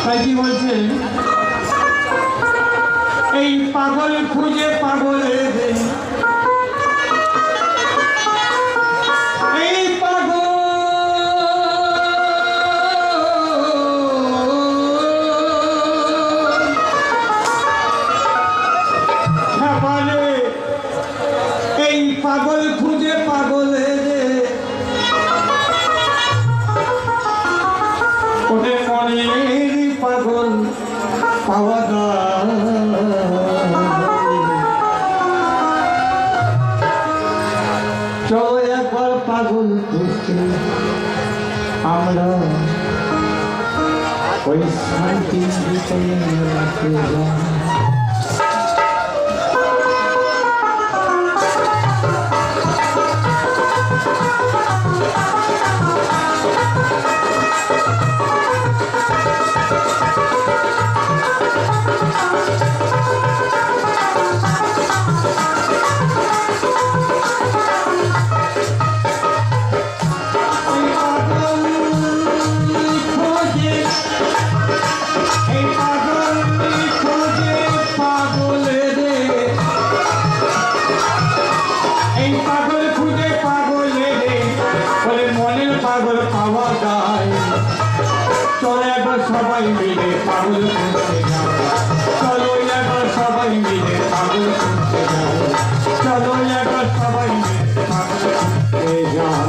তাই কি বলছে এই পাগল খুঁজে পাগলে এই পাগল এই পাগল খুঁজে পাগলে ওদের মনের পাগল পাওয়া যায় চলো একবার পাগল খুঁজতে আমরা ওই শান্তি রাখতে যাই পাগল পাওয়া যায় চলো একবার সবাই মিলে পাগল খুঁজতে যাও চলো একবার সবাই মিলে পাগল খুঁজতে যাও চলো একবার সবাই মিলে পাগল খুঁজতে যাও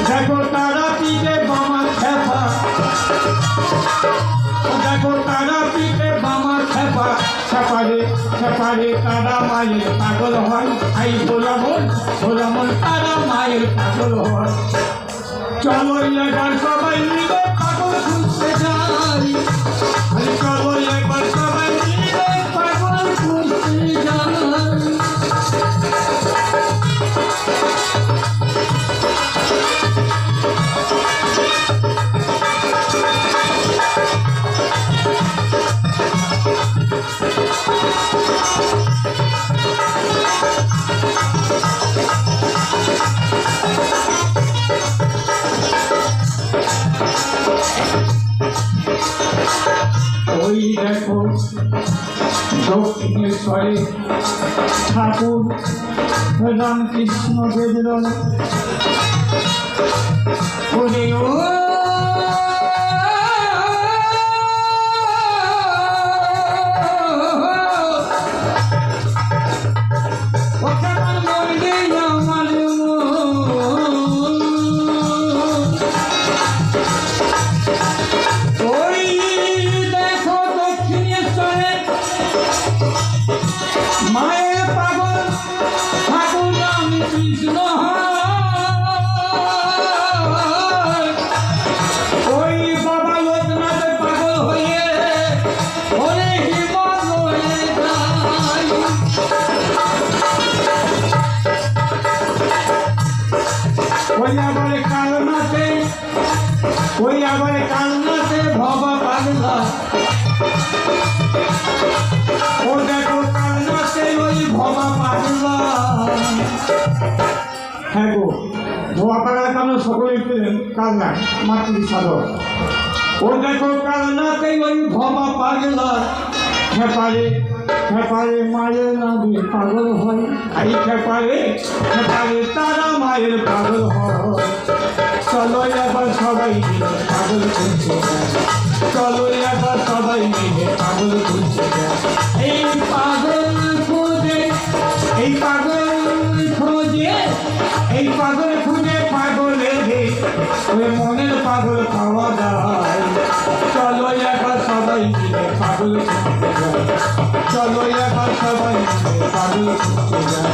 দেখো তারা পিঠে বামা খেপা দেখো তারা পিঠে বামা খেপা খেপারে খেপারে তারা মায়ের পাগল হয় আই ভোলামন ভোলামন তারা মায়ের পাগল হয় চলো একবার সবাই মিলে পাগল খুঁজতে যাই চলো একবার সবাই মিলে পাগল খুঁজতে যাই ওই দেখো দক্ষিণেশ্বরে ঠাকুর রামকৃষ্ণ দেবের ওরে ও মায়ের পাগল ঠাকুর রামকৃষ্ণ ওই আবার কালনাতে ভবা পাগলা ও দেখো কালনাতে ওই ভবা পাগলা হ্যাঁ গো ভবা পাগলা কেন সকলে কালনা মাতৃ সাধক ও দেখো কালনাতে ওই ভবা পাগলা খেপারে মায়ের নামে পাগল হয় আই খেপারে তারা মায়ের পাগল হয় চলো এবার সবাই মিলে পাগল খুঁজছে চলো এবার সবাই মিলে পাগল খুঁজছে এই পাগল খুঁজে পাগলের ওই মনের পাগল খাওয়া যায় চলো এবার সবাই মিলে পাগল খুঁজতে যায় চলো এবার সবাই মিলে পাগল খুঁজতে যায়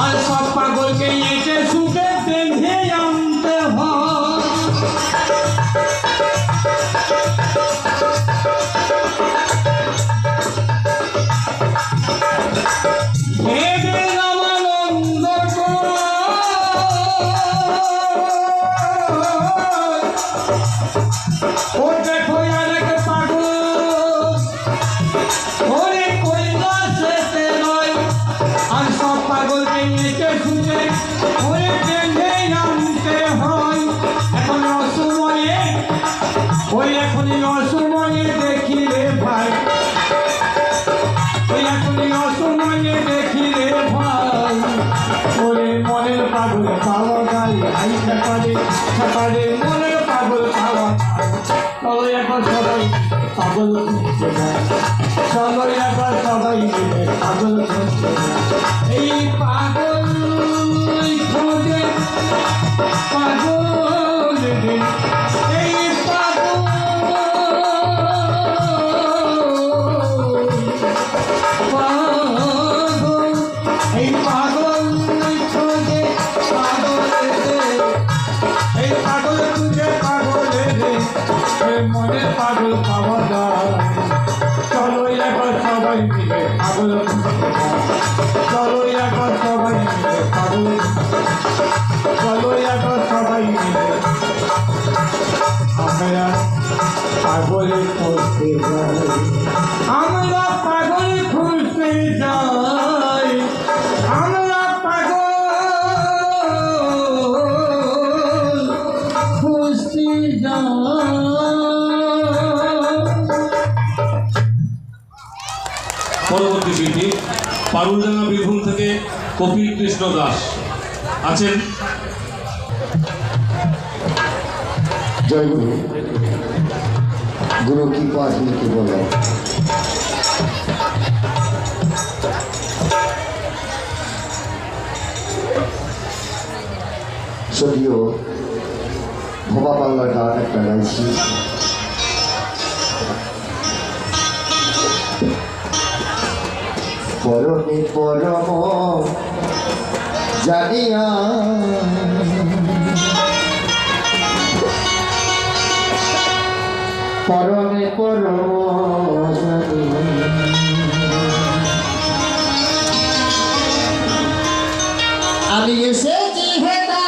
আর সব পাগলকে এঁটে শুকে বেঁধে আনতে হয় ও দেখো আর এক পাগল ওরে কৈলাসেতে রয় আর সব পাগলকে এঁটে শুকে ওরে বেঁধে আনতে হয় এখন অসময়ে দেখিলে ভাই ওরে মনের পাগল পাওয়া যায় আই খেপারে মনের পাগল পাওয়া চলো এখন সবাই পাগল খুঁজতে যায় চলো এখন সবাই মিলে পাগল খুঁজতে যায় এই পাগল খোঁজে পাগল এই পাগল খোঁজে মনে পাগল পাওয়া যায় চলো এখন সবাই মিলে পাগল চলো এখন সবাই মিলে পাগল চলো এখন সবাই মিলে আমরা পাগলে খুঁজতে যাই আমরা পাগল খুঁজতে যাই আমরা পাগল খুঁজতে যাই। পরবর্তী শিল্পী পারুলডাঙ্গা বীরভূম থেকে কপিল কৃষ্ণ দাস আছেন। জয় গুরু। গুরু কি পাঠ লিখে বলো যদিও ভবা বাংলার গান একটা গাইছি পরমে পরম জানিয়া পরমে পরম আমি এসেছি হেতা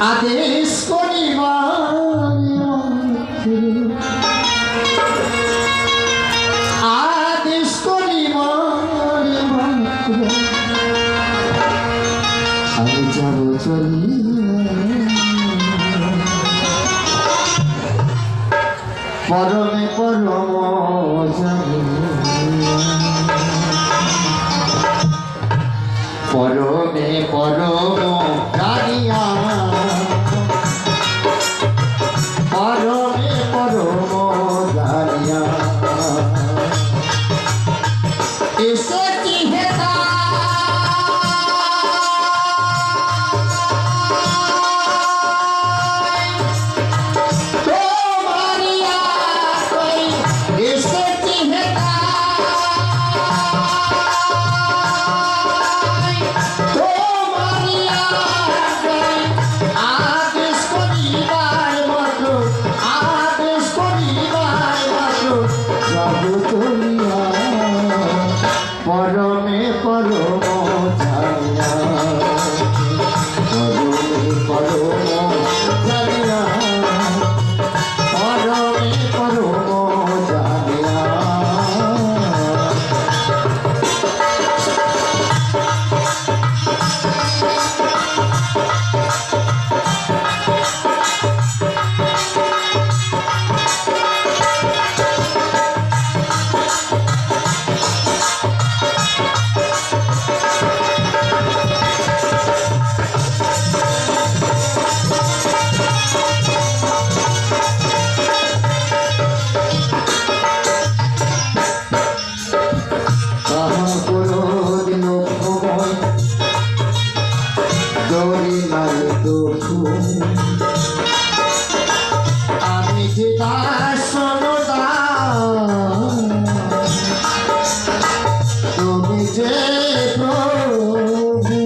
আদেশ করিবার আদেশ করিবার পরম জানিয়া পরমে পরম জানিয়া এসেছি হেতা তোমারিয়া কই এসেছি হেতা তোমারিয়া কই আদেশ করিবার মতো আদেশ করিবার মতো সব চলিয়া পরমে পরম জানিয়া পরমে পরম জানিয়া পরমে পরম জানিয়া তাহা কোনো দিন সময় দরি নাই দুঃখু আমি যে দাস সনদা তুমি যে প্রভু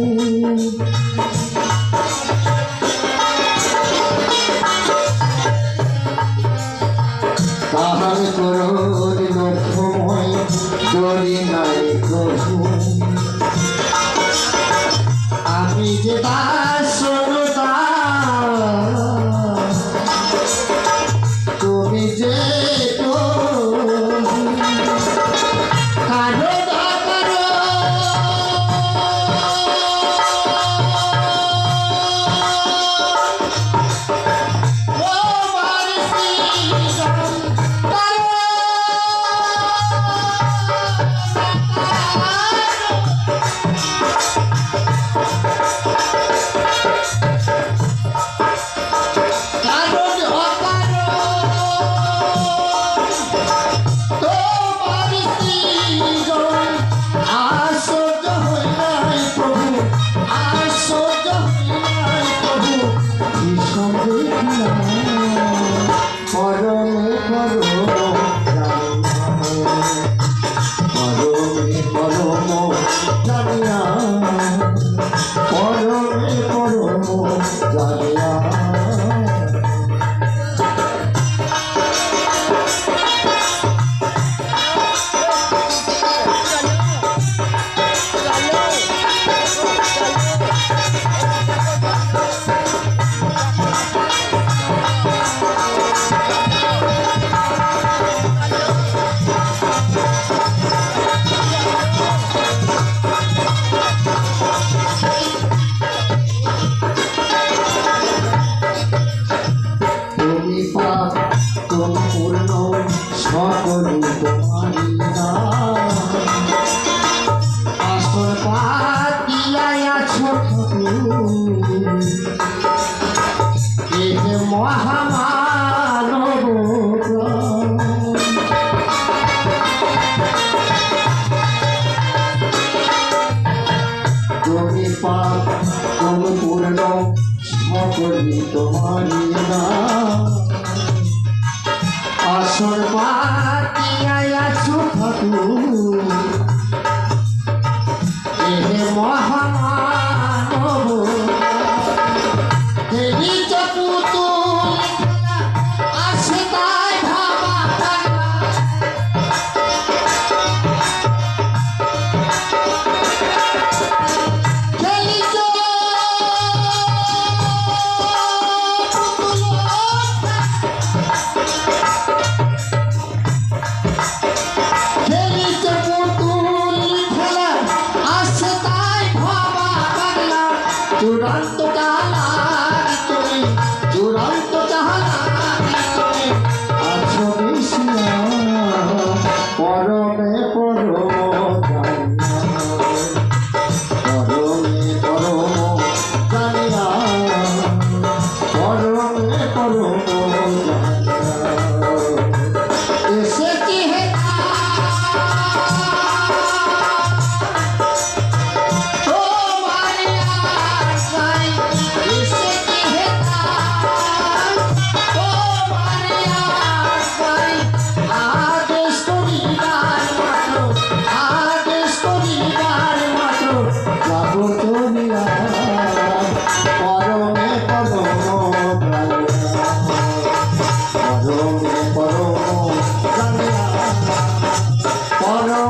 তাহার করো দিন সময় দরি নাই প্রভু আমি যে দাস সনদা তুমি যে প্রভু কারো না কারো তোমার শ্রীরাম কারণ অকারণ তোমার শ্রীজন আশ্চর্য হইলাই প্রভু আশ্চর্য হইলাই প্রভু ভীষণ দেখিয়া পরমে পরম পরমে পরম জানিয়া পরমে পরম জানিয়া তুমি পাপ তুমি পূর্ণ সকলে তোমারি নাম আসর পাতিয়াই আছো এ যে মহামানব তুমি পাপ তুমি পূর্ণ সকলে তোমারি নাম আসর পাতিয়াই আছো ঠাকুর এহে মহামানব দেবী চতুতুল আসে তাই ভাবা খেলিছ খেলিছ পুতুল খেলা আসে তাই ভাবা পাগলা চূড়ান্ত কালারি তুমি চূড়ান্ত কালারি তুমি আছো মিশিয়া পরমে পরম জানিয়া পরমে পরম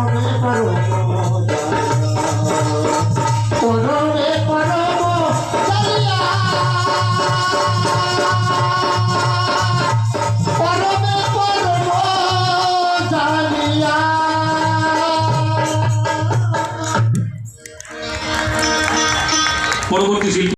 পরমে পরম পরমে পরম জানিয়া পরমে পরম জানিয়া পরবর্তী শিল্পী